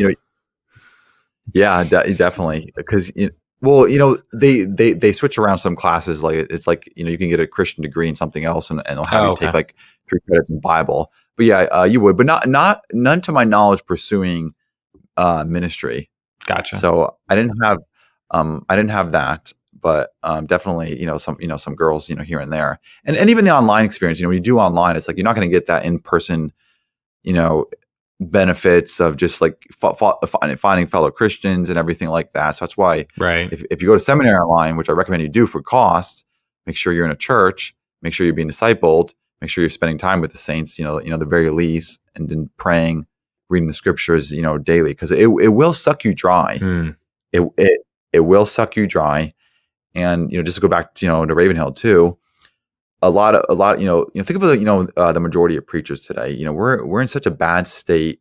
A: Definitely, because they switch around some classes. Like it's like you can get a Christian degree in something else, and they'll have you take like 3 credits in Bible. But yeah, you would, but none to my knowledge pursuing ministry.
B: Gotcha.
A: So I didn't have that, but definitely some girls here and there, and even the online experience. When you do online, it's like you're not going to get that in person benefits of just like finding fellow Christians and everything like that. So that's why,
B: right,
A: if you go to seminary online, which I recommend you do for cost, make sure you're in a church, make sure you're being discipled, make sure you're spending time with the saints, the very least, and then praying, reading the scriptures, daily, because it will suck you dry. It will suck you dry. And just to go back to Ravenhill too, a lot think of the majority of preachers today. We're in such a bad state.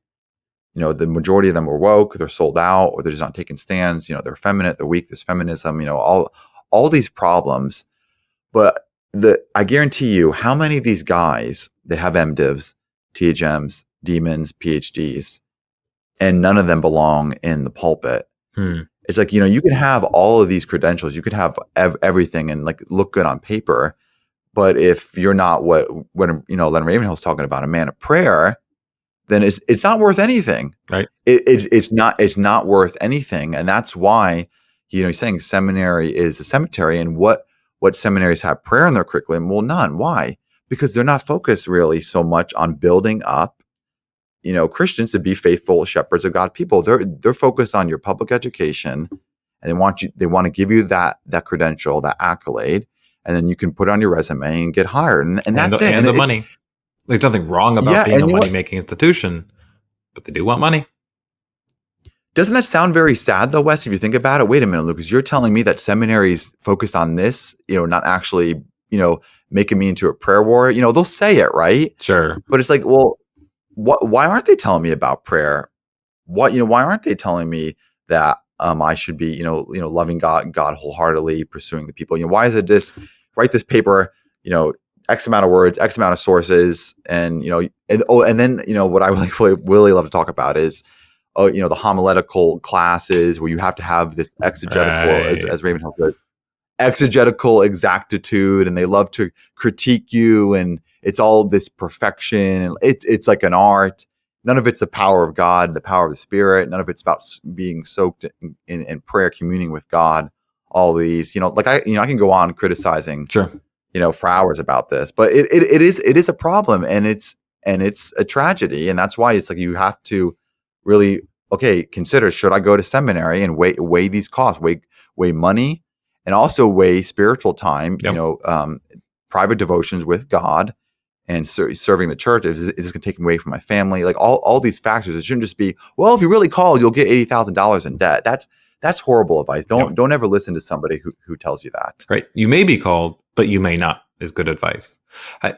A: The majority of them are woke, they're sold out, or they're just not taking stands. They're effeminate, they're weak. There's feminism. All these problems. But I guarantee you, how many of these guys, they have MDivs, THMs, demons, PhDs, and none of them belong in the pulpit. It's like you can have all of these credentials, you could have everything and like look good on paper. But if you're not what Leonard Ravenhill's talking about, a man of prayer, then it's not worth anything.
B: Right.
A: It's not worth anything. And that's why, he's saying seminary is a cemetery. And what seminaries have prayer in their curriculum? Well, none. Why? Because they're not focused really so much on building up, Christians to be faithful shepherds of God people. They're focused on your public education, and they want to give you that credential, that accolade. And then you can put it on your resume and get hired. And that's it.
B: And the money. There's nothing wrong about being a money-making institution, but they do want money.
A: Doesn't that sound very sad, though, Wes, if you think about it? Wait a minute, Lucas. You're telling me that seminaries focus on this, not actually, making me into a prayer warrior? They'll say it, right?
B: Sure.
A: But it's like, well, why aren't they telling me about prayer? Why aren't they telling me that I should be, loving God wholeheartedly, pursuing the people? Why is it write this paper, X amount of words, X amount of sources, and then what I really love to talk about is, the homiletical classes where you have to have this exegetical, as Ravenhill said, exegetical exactitude, and they love to critique you, and it's all this perfection, and it's like an art. None of it's the power of God, the power of the Spirit. None of it's about being soaked in prayer, communing with God. All these, like I can go on criticizing,
B: Sure.
A: For hours about this, but it is a problem, and it's a tragedy, and that's why it's like you have to really consider, should I go to seminary and weigh these costs, weigh money, and also weigh spiritual time,
B: Yep.
A: Private devotions with God, and serving the church. Is this going to take away from my family? Like all these factors. It shouldn't just be, well, if you really call, you'll get $80,000 in debt. That's horrible advice. Don't ever listen to somebody who tells you that.
B: Right. You may be called, but you may not, is good advice.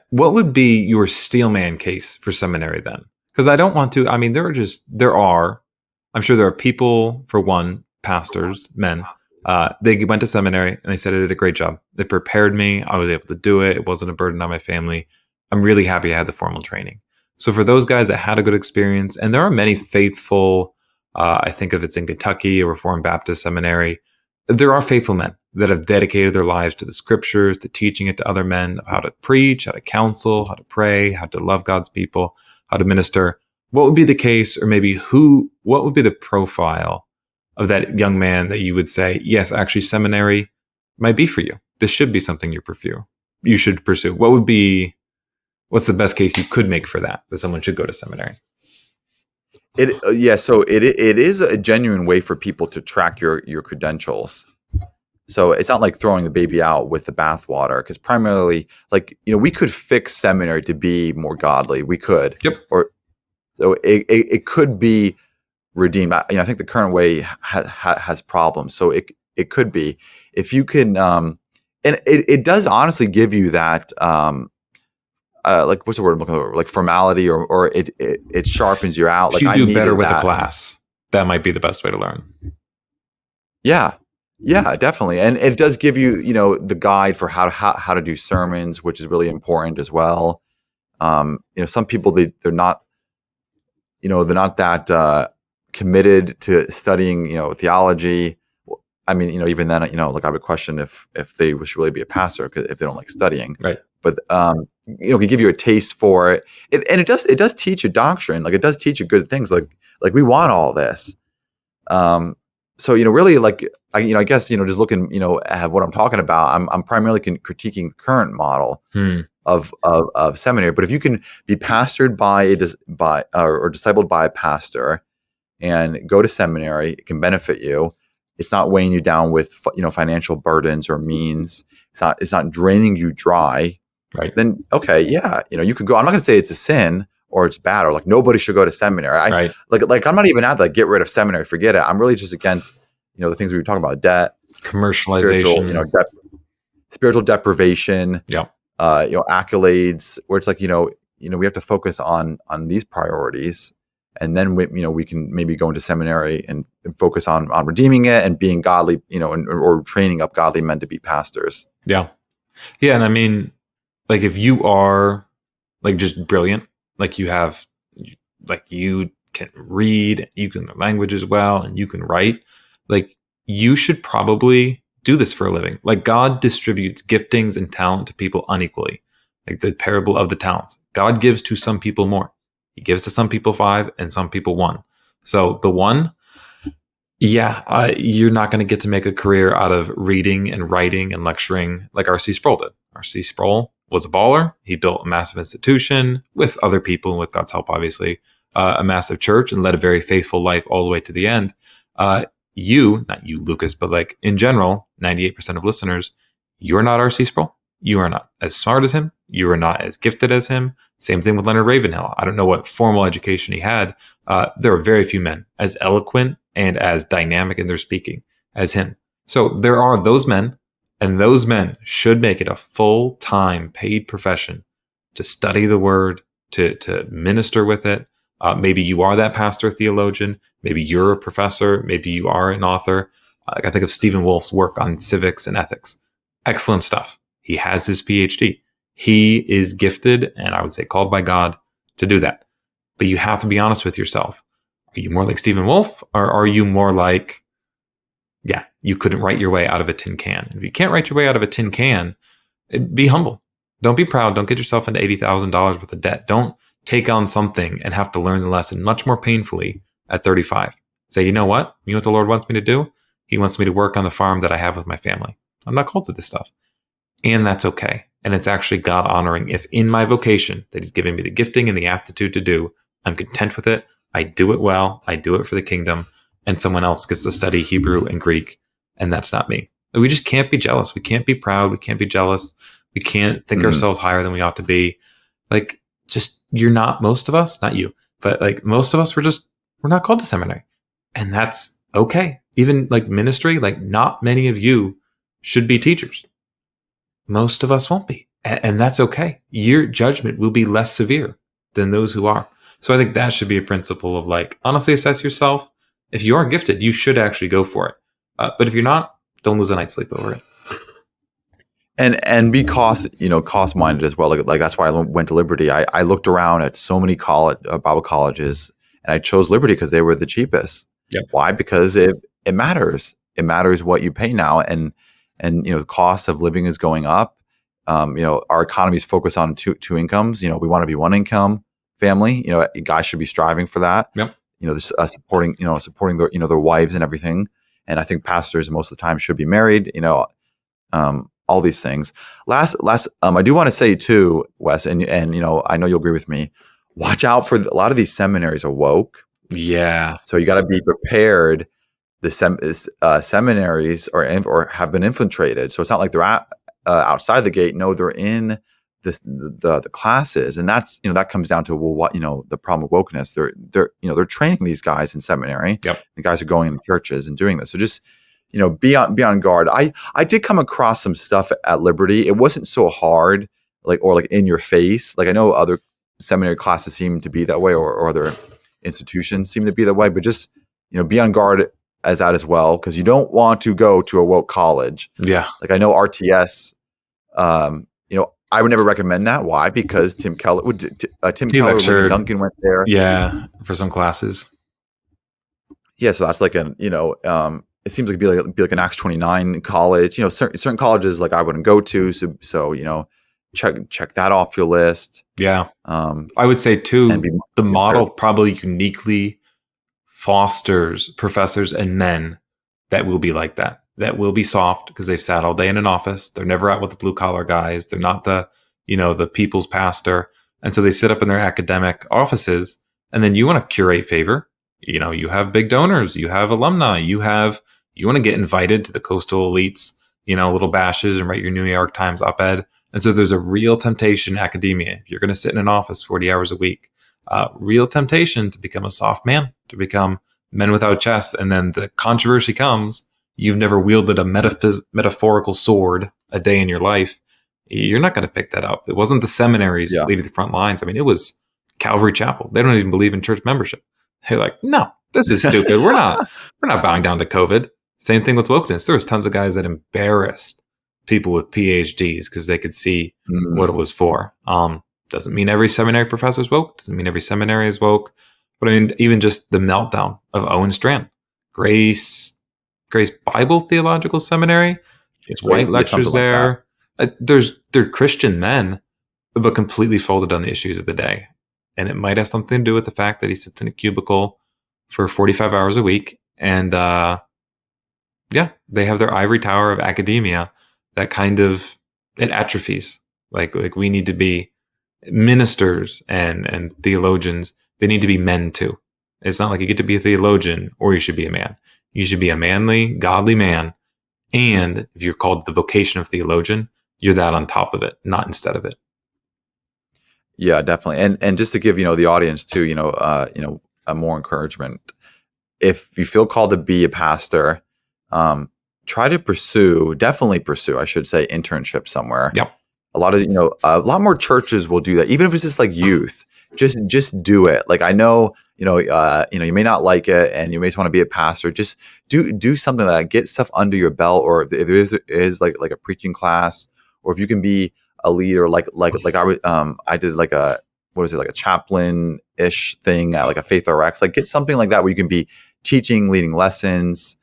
B: What would be your steelman case for seminary then? Because I don't want to, I mean, I'm sure there are people, for one, pastors, men, they went to seminary and they said I did a great job. They prepared me. I was able to do it. It wasn't a burden on my family. I'm really happy I had the formal training. So for those guys that had a good experience, and there are many faithful, I think if it's in Kentucky, a Reformed Baptist seminary, there are faithful men that have dedicated their lives to the scriptures, to teaching it to other men, of how to preach, how to counsel, how to pray, how to love God's people, how to minister. What would be the case, or maybe what would be the profile of that young man that you would say, yes, actually seminary might be for you. This should be something you should pursue. What's the best case you could make for that someone should go to seminary?
A: So it is a genuine way for people to track your credentials. So it's not like throwing the baby out with the bathwater, because primarily, we could fix seminary to be more godly. We could.
B: Yep.
A: So it could be redeemed. I think the current way has problems. So it could be, if you can, and it does honestly give you that, what's the word I'm looking for? Like formality, or it sharpens you out.
B: If you do better with a class, that might be the best way to learn.
A: Yeah, definitely. And it does give you, the guide for how to do sermons, which is really important as well. Some people, they're not that committed to studying, theology. I mean, even then, I would question if they should really be a pastor, if they don't like studying.
B: Right.
A: But it can give you a taste for it. And it does teach you doctrine. Like, it does teach you good things. Like we want all this. So really, I guess just looking at what I'm talking about, I'm primarily critiquing the current model of seminary. But if you can be pastored or discipled by a pastor and go to seminary, it can benefit you. It's not weighing you down with financial burdens or means. It's not draining you dry.
B: Right.
A: Then you could go. I'm not going to say it's a sin or it's bad, or nobody should go to seminary.
B: Right.
A: I'm not even at get rid of seminary, forget it. I'm really just against the things we were talking about: debt,
B: commercialization,
A: spiritual deprivation, accolades. Where it's we have to focus on these priorities, and then we can maybe go into seminary and focus on redeeming it and being godly, or training up godly men to be pastors.
B: Yeah, and I mean, if you are just brilliant, you can read, you can learn languages well, and you can write, you should probably do this for a living. God distributes giftings and talent to people unequally. The parable of the talents. God gives to some people more. He gives to some people 5 and some people 1. So the 1, you're not going to get to make a career out of reading and writing and lecturing like R.C. Sproul did. R.C. Sproul was a baller. He built a massive institution with other people, and with God's help, obviously, a massive church, and led a very faithful life all the way to the end. Not you, Lucas, but in general, 98% of listeners, you're not R.C. Sproul. You are not as smart as him. You are not as gifted as him. Same thing with Leonard Ravenhill. I don't know what formal education he had. There are very few men as eloquent and as dynamic in their speaking as him. So there are those men, and those men should make it a full-time paid profession to study the word, to minister with it. Maybe you are that pastor theologian. Maybe you're a professor. Maybe you are an author. I think of Stephen Wolf's work on civics and ethics. Excellent stuff. He has his PhD. He is gifted, and I would say called by God to do that. But you have to be honest with yourself. Are you more like Stephen Wolf, or are you more like, you couldn't write your way out of a tin can. If you can't write your way out of a tin can, be humble. Don't be proud. Don't get yourself into $80,000 worth of debt. Don't take on something and have to learn the lesson much more painfully at 35. Say, you know what? You know what the Lord wants me to do? He wants me to work on the farm that I have with my family. I'm not called to this stuff. And that's okay. And it's actually God honoring if in my vocation that he's given me the gifting and the aptitude to do, I'm content with it. I do it well. I do it for the kingdom. And someone else gets to study Hebrew and Greek. And that's not me. We just can't be jealous. We can't be proud. We can't be jealous. We can't think ourselves higher than we ought to be. Like, just, you're not, most of us, not you, but like most of us, we're not called to seminary. And that's okay. Even like ministry, like not many of you should be teachers. Most of us won't be. And that's okay. Your judgment will be less severe than those who are. So I think that should be a principle of like, honestly assess yourself. If you are gifted, you should actually go for it. But if you're not, don't lose a night's sleep over it.
A: And be cost minded as well. Like that's why I went to Liberty. I looked around at so many Bible colleges, and I chose Liberty because they were the cheapest.
B: Yep.
A: Why? Because it matters. It matters what you pay now, and the cost of living is going up. Our economy is focused on two incomes. We want to be one income family. Guys should be striving for that.
B: Yep.
A: Supporting their wives and everything. And I think pastors most of the time should be married. All these things. Last, I do want to say too, Wes, and I know you'll agree with me. Watch out for a lot of these seminaries are woke.
B: Yeah.
A: So you got to be prepared. The seminaries or have been infiltrated. So it's not like they're outside the gate. No, they're in the classes, and that's that comes down to what the problem with wokeness. They're training these guys in seminary.
B: Yep.
A: The guys are going into churches and doing this. So just be on guard. I did come across some stuff at Liberty. It wasn't so hard, like in your face. Like I know other seminary classes seem to be that way, or other institutions seem to be that way. But just be on guard as that as well, because you don't want to go to a woke college.
B: Yeah.
A: Like I know RTS. I would never recommend that. Why? Because Tim Keller, William Duncan went there.
B: Yeah, for some classes.
A: Yeah, so that's like it seems like it'd be like an Acts 29 college. Certain colleges like I wouldn't go to. So check that off your list.
B: Yeah, I would say too. The model probably uniquely fosters professors and men that will be like that. That will be soft because they've sat all day in an office. They're never out with the blue collar guys. They're not the people's pastor. And so they sit up in their academic offices, and then you want to curate favor. You have big donors, you have alumni, you want to get invited to the coastal elites, little bashes and write your New York Times op-ed. And so there's a real temptation in academia. If you're going to sit in an office 40 hours a week, real temptation to become a soft man, to become men without chests. And then the controversy comes. You've never wielded a metaphorical sword a day in your life. You're not going to pick that up. It wasn't the seminaries leading the front lines. I mean, it was Calvary Chapel. They don't even believe in church membership. They're like, no, this is stupid. We're not bowing down to COVID. Same thing with wokeness. There was tons of guys that embarrassed people with PhDs because they could see what it was for. Doesn't mean every seminary professor is woke. Doesn't mean every seminary is woke. But I mean, even just the meltdown of Owen Strand, Grace Bible Theological Seminary. It's white lectures there. They're Christian men, but completely folded on the issues of the day. And it might have something to do with the fact that he sits in a cubicle for 45 hours a week. And they have their ivory tower of academia that kind of, it atrophies. Like we need to be ministers and theologians. They need to be men too. It's not like you get to be a theologian or you should be a man. You should be a manly, godly man. And if you're called the vocation of theologian, you're that on top of it, not instead of it.
A: Yeah, definitely. And just to give, the audience too, a more encouragement. If you feel called to be a pastor, definitely pursue, I should say, internship somewhere.
B: Yep.
A: A lot more churches will do that. Even if it's just like youth, just do it. Like I know, you may not like it and you may just want to be a pastor. Just do something like that. Get stuff under your belt, or if there is like a preaching class, or if you can be a leader, like I did like a chaplain-ish thing at like a Faith RX. Like get something like that where you can be teaching, leading lessons.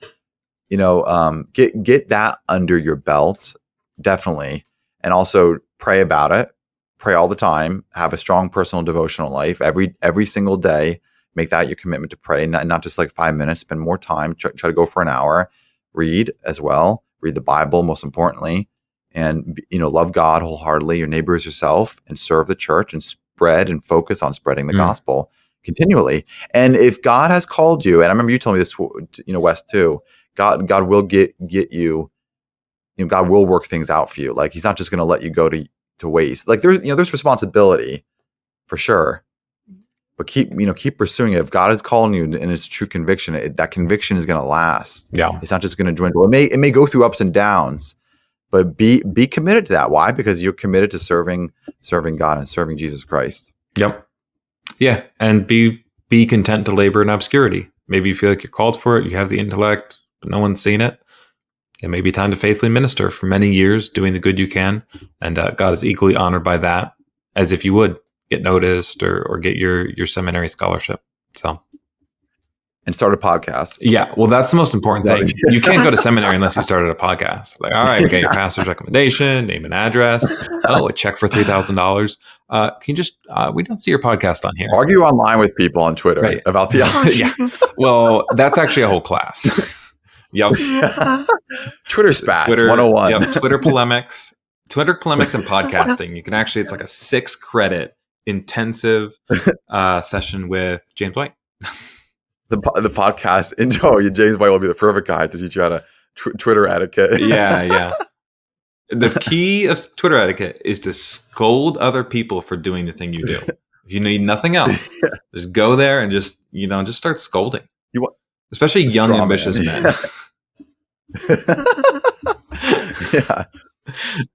A: get that under your belt, definitely. And also pray about it. Pray all the time. Have a strong personal devotional life every single day. Make that your commitment to pray, not just like 5 minutes. Spend more time. Try to go for an hour. Read as well. Read the Bible, most importantly, and love God wholeheartedly, your neighbor as yourself, and serve the church and spread and focus on spreading the gospel continually. And if God has called you, and I remember you told me this, Wes too. God will get you. God will work things out for you. Like He's not just going to let you go to waste. Like there's responsibility for sure. But keep pursuing it. If God is calling you and it's true conviction, that conviction is going to last.
B: Yeah.
A: It's not just going to dwindle. It may go through ups and downs, but be committed to that. Why? Because you're committed to serving God and serving Jesus Christ.
B: Yep. Yeah. And be content to labor in obscurity. Maybe you feel like you're called for it. You have the intellect, but no one's seen it. It may be time to faithfully minister for many years, doing the good you can. And God is equally honored by that, as if you would get noticed or get your seminary scholarship. So,
A: and start a podcast.
B: Yeah, well, that's the most important thing. You can't go to seminary unless you started a podcast. Like, all right, we got your pastor's recommendation, name and address. Oh, a check for $3,000. Can you just? We don't see your podcast on here.
A: Argue online with people on Twitter about theology.
B: Yeah. Well, that's actually a whole class. Yep.
A: Twitter spats. 101.
B: Yep. Twitter polemics and podcasting. You can actually, it's like a 6-credit intensive session with James White.
A: The podcast intro, James White will be the perfect guy to teach you how to Twitter etiquette.
B: Yeah. The key of Twitter etiquette is to scold other people for doing the thing you do. If you need nothing else, just go there and just start scolding. Especially young, ambitious men.
A: Yeah.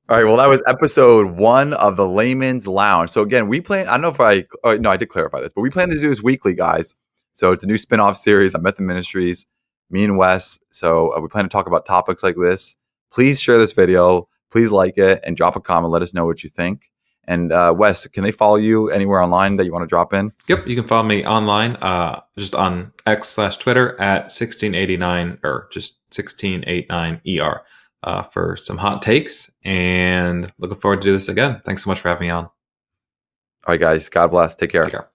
A: All right. Well, that was episode 1 of the Laymen's Lounge. So again, we plan. I don't know if I did clarify this, but we plan to do this weekly, guys. So it's a new spin-off series on Method Ministries, me and Wes. So we plan to talk about topics like this. Please share this video. Please like it and drop a comment. Let us know what you think. And Wes, can they follow you anywhere online that you want to drop in?
B: Yep, you can follow me online, just on X/Twitter at 1689 or just 1689ER for some hot takes. And looking forward to do this again. Thanks so much for having me on.
A: All right, guys. God bless. Take care.